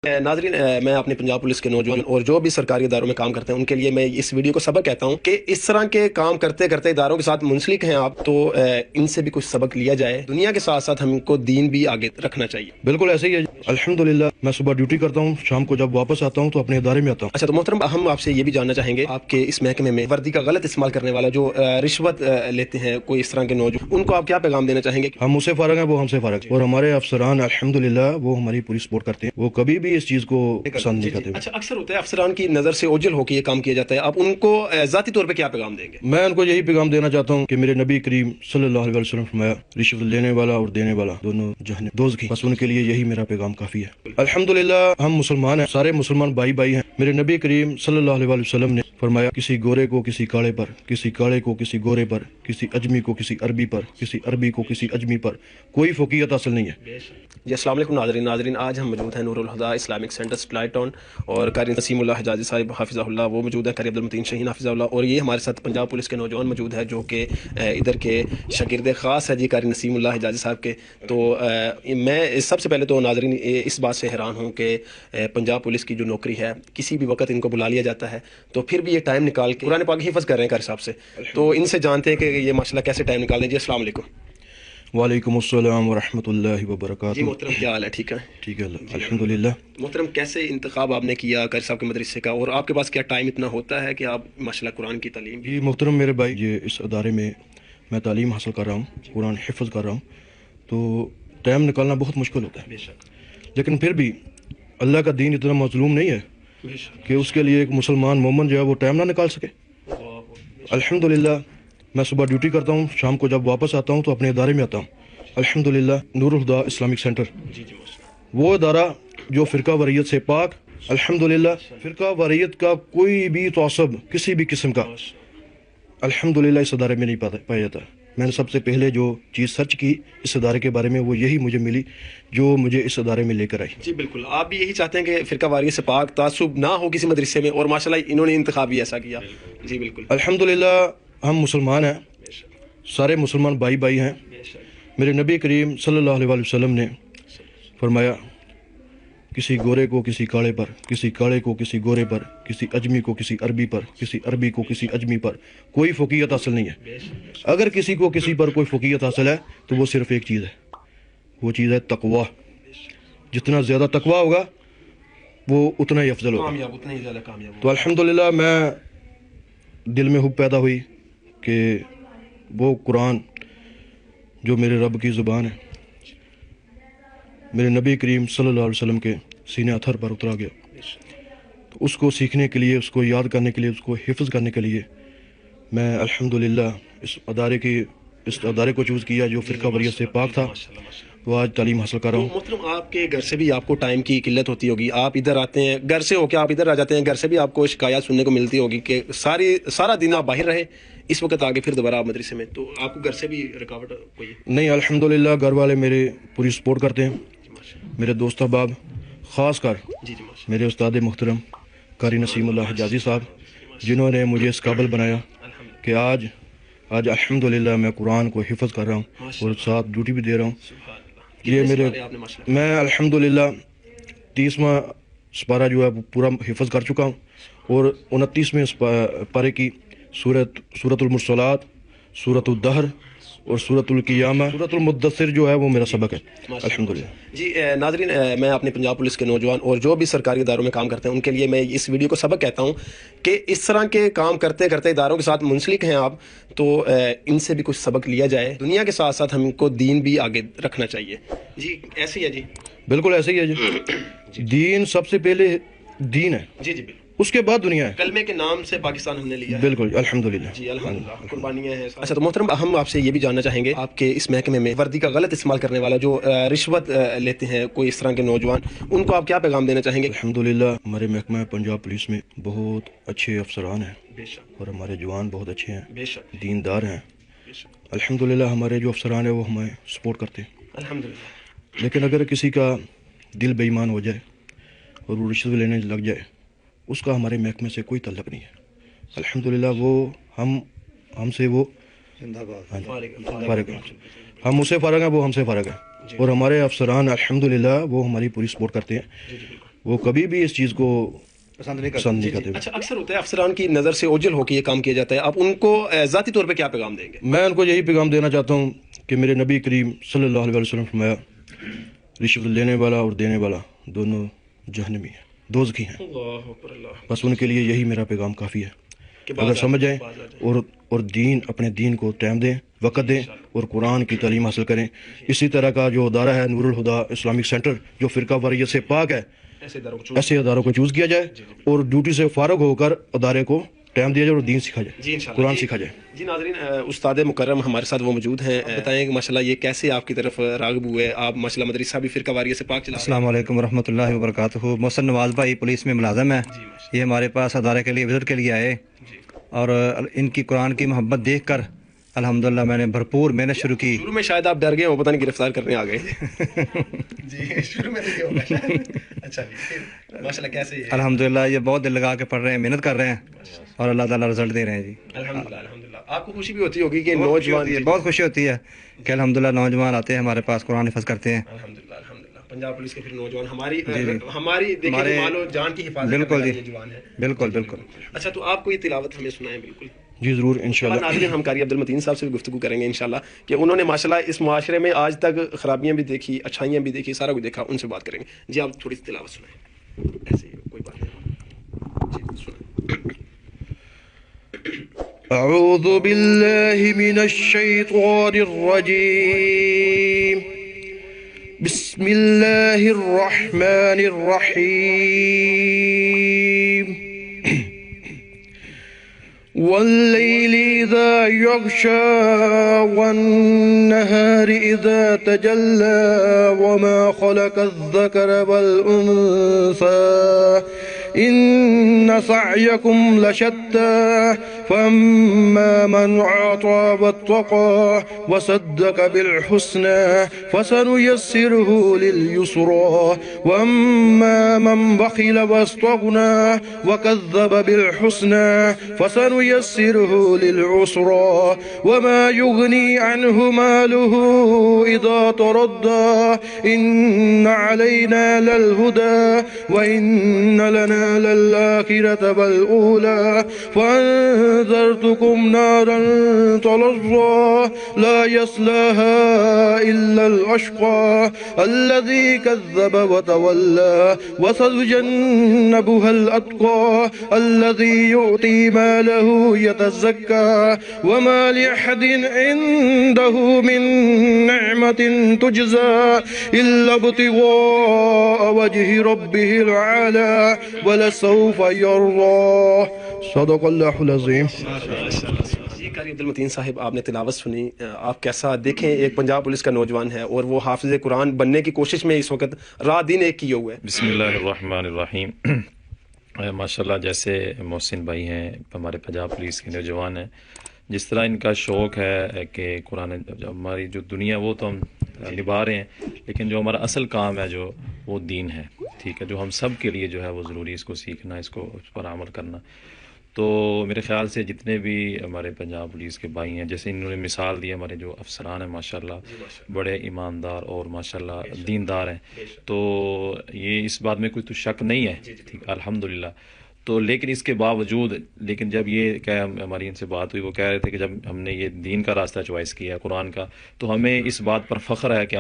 ناظرین، میں اپنے پنجاب پولیس کے نوجوان اور جو بھی سرکاری اداروں میں کام کرتے ہیں ان کے لیے میں اس ویڈیو کو سبق کہتا ہوں کہ اس طرح کے کام کرتے کرتے اداروں کے ساتھ منسلک ہیں آپ تو ان سے بھی کچھ سبق لیا جائے. دنیا کے ساتھ ساتھ ہم کو دین بھی آگے رکھنا چاہیے. بالکل ایسے ہی ہے. الحمدللہ میں صبح ڈیوٹی کرتا ہوں، شام کو جب واپس آتا ہوں تو اپنے ادارے میں آتا ہوں. اچھا، تو محترم ہم آپ سے یہ بھی جاننا چاہیں گے آپ کے اس محکمے میں وردی کا غلط استعمال کرنے والا جو رشوت لیتے ہیں کوئی اس طرح کے نوجوان، ان کو آپ کیا پیغام دینا چاہیں گے؟ ہم اسے فارغ ہیں، وہ ہم سے فارغ، اور ہمارے افسران الحمدللہ وہ ہماری پوری سپورٹ کرتے ہیں، وہ کبھی بھی اس چیز کو پسند نہیں کرتے. اچھا، اکثر ہوتا ہے افسران کی نظر سے اوجھل ہو کے یہ کام کیا جاتا ہے، آپ ان کو ذاتی طور پہ کیا پیغام دیں گے؟ میں ان کو یہی پیغام دینا چاہتا ہوں کہ میرے نبی کریم صلی اللہ علیہ وسلم فرمایا رشوت لینے والا اور دینے والا دونوں جہنم دوزخی، بس ان کے لیے یہی میرا پیغام کافی ہے. الحمدللہ ہم مسلمان ہیں، سارے مسلمان بھائی بھائی ہیں. میرے نبی کریم صلی اللہ علیہ وسلم نے فرمایا کسی گورے کو کسی کالے پر، کسی کالے کو کسی گورے پر، کسی اجمی کو کسی عربی پر، کسی عربی کو کسی اجمی پر کوئی فوقیت حاصل نہیں ہے. جی السلام علیکم ناظرین، آج ہم موجود ہیں نور الہدا اسلامک سینٹر سٹلائٹ ٹاؤن، اور قاری نسیم اللہ حجازی صاحب حافظہ اللہ وہ موجود ہے، قاری عبدالمتین شاہین حافظہ اللہ، اور یہ ہمارے ساتھ پنجاب پولیس کے نوجوان موجود ہے جو کہ ادھر کے شاگرد خاص ہے جی قاری نسیم اللہ حجازی صاحب کے. تو میں سب سے پہلے تو ناظرین اس بات سے حیران ہوں کہ پنجاب پولیس کی جو نوکری ہے کسی بھی وقت ان کو بلا لیا جاتا ہے تو پھر بھی یہ ٹائم نکال کے قرآن پاک حفظ کر رہے ہیں قاری صاحب سے، تو ان سے جانتے ہیں کہ یہ ماشاءاللہ کیسے ٹائم نکال دیں. جی السلام علیکم. وعلیکم السلام ورحمۃ اللہ وبرکاتہ. جی محترم کیا حال ہے؟ ٹھیک ہے؟ ٹھیک ہے الحمدللہ. محترم کیسے انتخاب آپ نے کیا قاری صاحب کے مدرسے کا، اور آپ کے پاس کیا ٹائم اتنا ہوتا ہے کہ آپ ماشاءاللہ قرآن کی تعلیم؟ جی محترم میرے بھائی، یہ اس ادارے میں میں تعلیم حاصل کر رہا ہوں، قرآن حفظ کر رہا ہوں، تو ٹائم نکالنا بہت مشکل ہوتا ہے. بے شک. لیکن پھر بھی اللہ کا دین اتنا مظلوم نہیں ہے بے شک. کہ اس کے لیے ایک مسلمان مومن جو ہے وہ ٹائم نہ نکال سکے. الحمدللہ میں صبح ڈیوٹی کرتا ہوں، شام کو جب واپس آتا ہوں تو اپنے ادارے میں آتا ہوں. الحمدللہ نور الہدا اسلامک سینٹر جی جی وہ ادارہ جو فرقہ واریت سے پاک، الحمدللہ فرقہ واریت کا کوئی بھی تعصب کسی بھی قسم کا الحمدللہ اس ادارے میں نہیں پایا جاتا. میں نے سب سے پہلے جو چیز سرچ کی اس ادارے کے بارے میں وہ یہی مجھے ملی جو مجھے اس ادارے میں لے کر آئی. جی بالکل، آپ بھی یہی چاہتے ہیں کہ فرقہ واریت سے پاک تعصب نہ ہو کسی مدرسے میں، اور ماشاءاللہ انہوں نے انتخاب بھی ایسا کیا. جی بالکل الحمدللہ ہم مسلمان ہیں، سارے مسلمان بھائی بھائی ہیں. میرے نبی کریم صلی اللہ علیہ وسلم نے فرمایا کسی گورے کو کسی کالے پر، کسی کالے کو کسی گورے پر، کسی اجمی کو کسی عربی پر، کسی عربی کو کسی اجمی پر کوئی فوقیت حاصل نہیں ہے. اگر کسی کو کسی پر کوئی فوقیت حاصل ہے تو وہ صرف ایک چیز ہے، وہ چیز ہے تقویٰ. جتنا زیادہ تقویٰ ہوگا وہ اتنا ہی افضل ہوگا، اتنا ہی زیادہ کامیاب. تو الحمدللہ میں دل میں حب پیدا ہوئی کہ وہ قرآن جو میرے رب کی زبان ہے، میرے نبی کریم صلی اللہ علیہ وسلم کے سینہ اطہر پر اترا گیا، تو اس کو سیکھنے کے لیے، اس کو یاد کرنے کے لیے، اس کو حفظ کرنے کے لیے میں الحمدللہ اس ادارے کو چوز کیا جو فرقہ واریت سے پاک تھا، تو آج تعلیم حاصل کر رہا ہوں. محترم آپ کے گھر سے بھی آپ کو ٹائم کی قلت ہوتی ہوگی، آپ ادھر آتے ہیں گھر سے ہو کے آپ ادھر آ جاتے ہیں، گھر سے بھی آپ کو شکایات سننے کو ملتی ہوگی کہ سارا دن آپ باہر رہے، اس وقت آگے پھر دوبارہ آپ مدرسے میں، تو آپ کو گھر سے بھی رکاوٹ کوئی؟ نہیں الحمدللہ گھر والے میرے پوری سپورٹ کرتے ہیں. میرے دوست احباب، خاص کر میرے استاد محترم قاری نسیم اللہ حجازی صاحب جنہوں نے مجھے اس قابل بنایا کہ آج الحمدللہ میں قرآن کو حفظ کر رہا ہوں اور ساتھ ڈیوٹی بھی دے رہا ہوں. یہ میں الحمدللہ 30واں سپارہ جو ہے پورا حفظ کر چکا ہوں، اور 29ویں پارے کی سورۃ المرسلات، سورۃ الدہر اور سورۃ القیامہ، سورۃ المدثر جو ہے وہ میرا سبق ہے الحمدللہ. جی ناظرین، میں اپنے پنجاب پولیس کے نوجوان اور جو بھی سرکاری اداروں میں کام کرتے ہیں ان کے لیے میں اس ویڈیو کو سبق کہتا ہوں کہ اس طرح کے کام کرتے کرتے اداروں کے ساتھ منسلک ہیں آپ تو ان سے بھی کچھ سبق لیا جائے. دنیا کے ساتھ ساتھ ہم کو دین بھی آگے رکھنا چاہیے. جی ایسے ہی ہے. جی بالکل ایسے ہی ہے. جی دین سب سے پہلے دین ہے. جی جی بالکل. اس کے بعد دنیا ہے. کلمے کے نام سے پاکستان ہم نے لیا ہے. بالکل الحمدللہ. جی الحمدللہ، قربانیاں ہیں. اچھا تو محترم ہم آپ سے یہ بھی جاننا چاہیں گے آپ کے اس محکمے میں وردی کا غلط استعمال کرنے والا جو رشوت لیتے ہیں کوئی اس طرح کے نوجوان، ان کو آپ کیا پیغام دینا چاہیں گے؟ الحمدللہ ہمارے محکمہ پنجاب پولیس میں بہت اچھے افسران ہیں، بے شک، اور ہمارے جوان بہت اچھے ہیں، بے شک، دیندار ہیں. بے شک. الحمدللہ ہمارے جو افسران ہیں وہ ہمیں سپورٹ کرتے ہیں. الحمدللہ. لیکن اگر کسی کا دل بے ایمان ہو جائے اور وہ رشوت لینے لگ جائے، اس کا ہمارے محکمے سے کوئی تعلق نہیں ہے. الحمدللہ وہ ہم سے وہ فارغ ہیں، ہم اسے فارغ ہیں، وہ ہم سے فارغ ہیں، اور ہمارے افسران الحمدللہ وہ ہماری پوری سپورٹ کرتے ہیں. وہ کبھی بھی اس چیز کو پسند نہیں کرتے. پسند نہیں کرتے. اچھا اکثر ہوتا ہے افسران کی نظر سے اوجھل ہو کے یہ کام کیا جاتا ہے, آپ ان کو ذاتی طور پہ کیا پیغام دیں گے؟ میں ان کو یہی پیغام دینا چاہتا ہوں کہ میرے نبی کریم صلی اللہ علیہ وسلم فرمایا رشوت لینے والا اور دینے والا دونوں جہنمی ہیں, دوزخی ہیں. اللہ اکبر اللہ. بس ان کے لیے یہی میرا پیغام کافی ہے. کہ اگر سمجھ جائیں اور دین اپنے دین کو ٹائم دیں, وقت دیں اور قرآن کی تعلیم حاصل کریں. اسی طرح کا جو ادارہ ہے نور الہدا اسلامک سینٹر جو فرقہ واریت سے پاک ہے, ایسے اداروں کو چوز کیا جائے اور ڈیوٹی سے فارغ ہو کر ادارے کو ٹائم دیا جائے اور دین سکھا جائے, قرآن سکھا جائے. جی ناظرین, استاد مکرم ہمارے ساتھ وہ موجود ہیں. بتائیں کہ ماشاءاللہ یہ کیسے آپ کی طرف راغب ہوئے؟ آپ ماشاءاللہ مدرسہ بھی فرقہ واریت سے پاک چلا. السلام علیکم ورحمۃ اللہ وبرکاتہ. محسن نواز بھائی پولیس میں ملازم ہے. یہ ہمارے پاس ادارے کے لیے وزٹ کے لیے آئے اور ان کی قرآن کی محبت دیکھ کر الحمدللہ میں نے بھرپور محنت شروع کی. شروع میں شاید آپ ڈر گئے, وہ پتہ نہیں گرفتار کرنے آ گئے. جی شروع میں نہیں ہوگا. اچھا ماشاءاللہ کیسے الحمدللہ یہ بہت دل لگا کے پڑھ رہے ہیں, محنت کر رہے ہیں اور اللہ تعالیٰ رزلٹ دے رہے ہیں. جی الحمدللہ الحمدللہ. آپ کو خوشی بھی ہوتی ہوگی کہ نوجوان, بہت خوشی ہوتی ہے کہ الحمدللہ نوجوان آتے ہیں ہمارے پاس, قرآن حفظ کرتے ہیں. الحمدللہ الحمدللہ. پنجاب پولیس کے پھر نوجوان ہماری دیکھیں مال و جان کی حفاظت بالکل کرنے جی, والے جوان ہیں. بالکل بالکل. اچھا تو آپ کو یہ تلاوت ہمیں سنائیں. بالکل جی ضرور انشاءاللہ. ناظرین ہم قاری عبدالمتین صاحب سے بھی گفتگو کریں گے انشاءاللہ کہ انہوں نے ماشاءاللہ اس معاشرے میں آج تک خرابیاں بھی دیکھی, اچھائیاں بھی دیکھی, سارا کچھ دیکھا. ان سے بات کریں گے. جی آپ تھوڑی سی تلاوت سنائیں. ایسے ہی کوئی بات نہیں. جی سنائیں. اعوذ باللہ من الشیطان الرجیم. بسم اللہ الرحمن الرحیم. والليل إذا يغشى والنهار إذا تجلى وما خلق الذكر والأنثى إن سعيكم لشتى فأما من أعطى واتقى وصدق بالحسنى فسنيسره لليسرى وأما من بخل واستغنى وكذب بالحسنى فسنيسره للعسرى وما يغني عنه ماله إذا تردى إن علينا للهدى وإن لنا للآخرة والأولى فأنذرتكم نارا تلظى لا يصلاها إلا الأشقى الذي كذب وتولى وسيجنبها الأتقى الذي يؤتي ماله يتزكى وما لأحد عنده من نعمة تجزى إلا ابتغاء وجه ربه العالى ولسوف يرضى. صدق اللہ العظیم. جی قاری عبدالمتین صاحب آپ نے تلاوت سنی, آپ کیسا دیکھیں ایک پنجاب پولیس کا نوجوان ہے اور وہ حافظ قرآن بننے کی کوشش میں اس وقت رات دن ایک کیے ہوئے ہے. بسم اللہ الرحمن الرحیم. ماشاءاللہ جیسے محسن بھائی ہیں ہمارے پنجاب پولیس کے نوجوان ہیں, جس طرح ان کا شوق ہے کہ قرآن ہماری جو دنیا وہ تو ہم نبھا رہے ہیں, لیکن جو ہمارا اصل کام ہے جو وہ دین ہے, ٹھیک ہے, جو ہم سب کے لیے جو ہے وہ ضروری, اس کو سیکھنا, اس کو اس پر عمل کرنا. تو میرے خیال سے جتنے بھی ہمارے پنجاب پولیس کے بھائی ہیں, جیسے انہوں نے مثال دی, ہمارے جو افسران ہیں ماشاءاللہ بڑے ایماندار اور ماشاءاللہ دیندار ہیں, تو یہ اس بات میں کوئی تو شک نہیں ہے, ٹھیک الحمدللہ. تو لیکن اس کے باوجود, لیکن جب یہ کہ ہماری ان سے بات ہوئی, وہ کہہ رہے تھے کہ جب ہم نے یہ دین کا راستہ چوائس کیا ہے قرآن کا, تو ہمیں اس بات پر فخر ہے کہ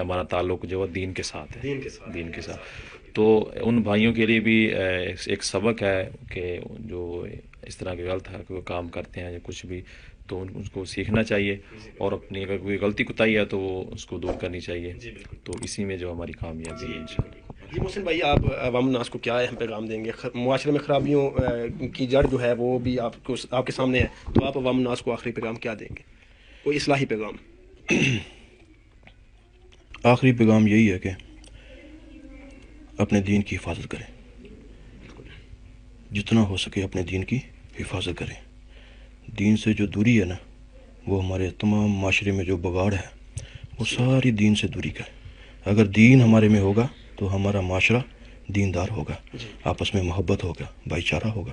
ہمارا تعلق جو ہے دین کے ساتھ ہے, دین کے ساتھ. تو ان بھائیوں کے لیے بھی ایک سبق ہے کہ جو اس طرح کے غلط ہے کوئی کام کرتے ہیں یا کچھ بھی, تو ان کو سیکھنا چاہیے اور اپنی اگر کوئی غلطی کوتاہی ہے تو وہ اس کو دور کرنی چاہیے. تو اسی میں جو ہماری کامیابی ہے انشاءاللہ. جی محسن بھائی, آپ عوام الناس کو کیا اہم پیغام دیں گے؟ معاشرے میں خرابیوں کی جڑ جو ہے وہ بھی آپ کے سامنے ہے, تو آپ عوام الناس کو آخری پیغام کیا دیں گے, کوئی اصلاحی پیغام؟ آخری پیغام یہی ہے کہ اپنے دین کی حفاظت کریں, جتنا ہو سکے اپنے دین کی حفاظت کریں. دین سے جو دوری ہے نا, وہ ہمارے تمام معاشرے میں جو بگاڑ ہے وہ ساری دین سے دوری کا ہے. اگر دین ہمارے میں ہوگا تو ہمارا معاشرہ دیندار ہوگا, آپس میں محبت ہوگا, بھائی چارہ ہوگا.